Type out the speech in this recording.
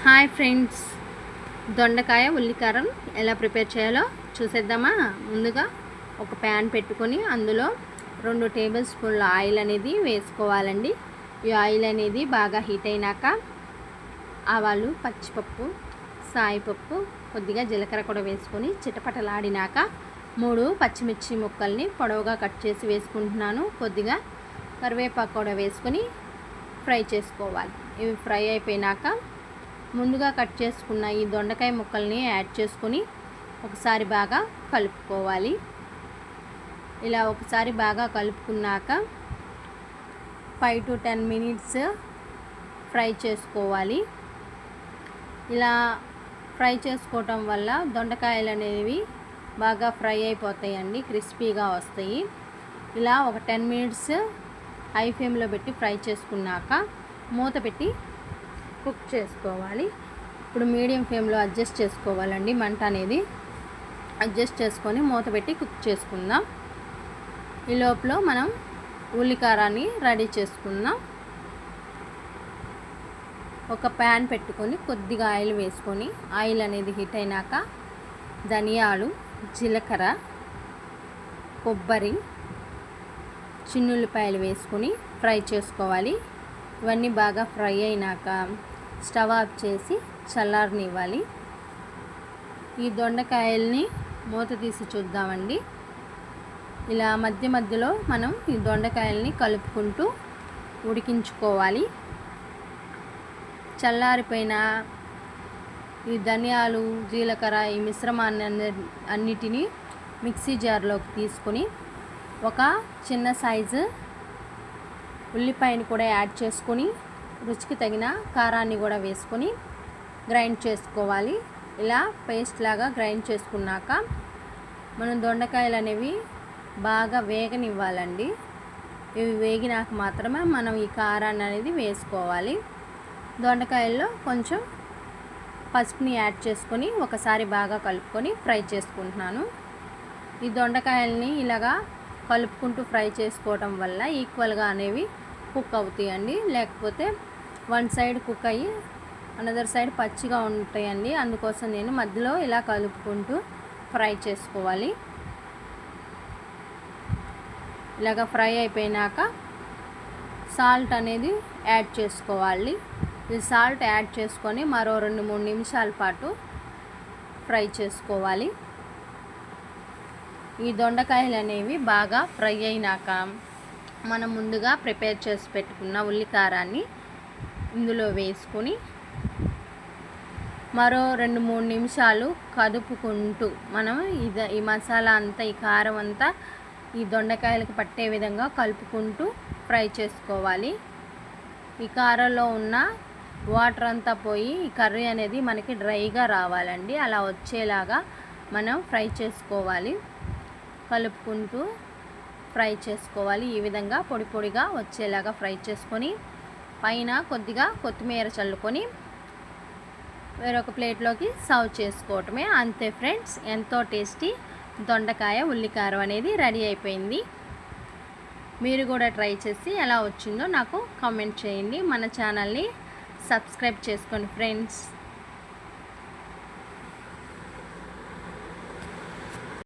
Hi friends, దొండకాయ ఉల్లికారం ఎలా prepare చేయాలో చూసేద్దామా. ముందుగా ఒక ప్యాన్ పెట్టుకొని అందులో 2 టేబుల్ స్పూన్ల ఆయిల్ అనేది వేసుకోవాలండి. ఈ ఆయిల్ అనేది బాగా హీట్ అయినాక ఆవాలు, పచ్చిపప్పు, సాయిపప్పు, కొద్దిగా జీలకర్ర కూడా వేసుకొని చిటపటలాడినాక 3 పచ్చిమిర్చి ముక్కల్ని పొడవుగా కట్ చేసి వేసుకుంటున్నాను. కొద్దిగా కరివేపాకు కూడా వేసుకొని ఫ్రై చేసుకోవాలి. ఇవి ఫ్రై అయిపోయినాక ముందుగా కట్ చేసుకున్న ఈ దొండకాయ ముక్కల్ని యాడ్ చేసుకొని ఒకసారి బాగా కలుపుకోవాలి. ఇలా ఒకసారి బాగా కలుపుకున్నాక 5 to 10 minutes ఫ్రై చేసుకోవాలి. ఇలా ఫ్రై చేసుకోవటం వల్ల దొండకాయలు అనేవి బాగా ఫ్రై అయిపోతాయండి, క్రిస్పీగా వస్తాయి. ఇలా ఒక 10 minutes హై ఫ్లేమ్లో పెట్టి ఫ్రై చేసుకున్నాక మూత పెట్టి కుక్ చేసుకోవాలి. ఇప్పుడు మీడియం ఫ్లేమ్లో అడ్జస్ట్ చేసుకోవాలండి, మంట అనేది అడ్జస్ట్ చేసుకొని మూత పెట్టి కుక్ చేసుకుందాం. ఈ లోపల మనం ఉల్లికారాన్ని రెడీ చేసుకుందాం. ఒక ప్యాన్ పెట్టుకొని కొద్దిగా ఆయిల్ వేసుకొని ఆయిల్ అనేది హీట్ అయినాక ధనియాలు, జీలకర్ర, కొబ్బరి, చిన్నుల్లిపాయలు వేసుకొని ఫ్రై చేసుకోవాలి. ఇవన్నీ బాగా ఫ్రై అయినాక స్టవ్ ఆఫ్ చేసి చల్లారనివ్వాలి. ఈ దొండకాయల్ని మూత తీసి చూద్దామండి. ఇలా మధ్య మధ్యలో మనం ఈ దొండకాయల్ని కలుపుకుంటూ ఉడికించుకోవాలి. చల్లారిపోయిన ఈ ధనియాలు, జీలకర్ర ఈ మిశ్రమాన్ని అన్నిటినీ మిక్సీ జార్లోకి తీసుకొని ఒక చిన్న సైజు ఉల్లిపాయని కూడా యాడ్ చేసుకొని రుచికి తగిన కారాన్ని కూడా వేసుకొని గ్రైండ్ చేసుకోవాలి. ఇలా పేస్ట్ లాగా గ్రైండ్ చేసుకున్నాక మనం దొండకాయలు అనేవి బాగా వేగనివ్వాలండి. ఇవి వేగినాక మాత్రమే మనం ఈ కారాన్ని అనేది వేసుకోవాలి. దొండకాయల్లో కొంచెం పసుపుని యాడ్ చేసుకొని ఒకసారి బాగా కలుపుకొని ఫ్రై చేసుకుంటున్నాను. ఈ దొండకాయల్ని ఇలాగా కలుపుకుంటూ ఫ్రై చేసుకోవటం వల్ల ఈక్వల్గా అనేవి కుక్ అవుతాయండి. లేకపోతే వన్ సైడ్ కుక్ అయ్యి అనదర్ సైడ్ పచ్చిగా ఉంటాయండి. అందుకోసం నేను మధ్యలో ఇలా కలుపుకుంటూ ఫ్రై చేసుకోవాలి. ఇలాగ ఫ్రై అయిపోయినాక సాల్ట్ అనేది యాడ్ చేసుకోవాలి. ఈ సాల్ట్ యాడ్ చేసుకొని మరో 2-3 నిమిషాల పాటు ఫ్రై చేసుకోవాలి. ఈ దొండకాయలు అనేవి బాగా ఫ్రై అయినాక మనం ముందుగా ప్రిపేర్ చేసి పెట్టుకున్న ఉల్లికారాన్ని ఇందులో వేసుకొని మరో 2-3 నిమిషాలు కదుపుకుంటూ మనం ఈ మసాలా అంతా, ఈ కారం అంతా ఈ దొండకాయలకు పట్టే విధంగా కలుపుకుంటూ ఫ్రై చేసుకోవాలి. ఈ కారంలో ఉన్న వాటర్ అంతా పోయి ఈ కర్రీ అనేది మనకి డ్రైగా రావాలండి. అలా వచ్చేలాగా మనం ఫ్రై చేసుకోవాలి. కలుపుకుంటూ ఫ్రై చేసుకోవాలి. ఈ విధంగా పొడి పొడిగా వచ్చేలాగా ఫ్రై చేసుకొని పైన కొద్దిగా కొత్తిమీర చల్లుకొని వేరొక ప్లేట్లోకి సర్వ్ చేసుకోవటమే. అంతే ఫ్రెండ్స్, ఎంతో టేస్టీ దొండకాయ ఉల్లికారం అనేది రెడీ అయిపోయింది. మీరు కూడా ట్రై చేసి ఎలా వచ్చిందో నాకు కామెంట్ చేయండి. మన ఛానల్ని సబ్స్క్రైబ్ చేసుకోండి ఫ్రెండ్స్.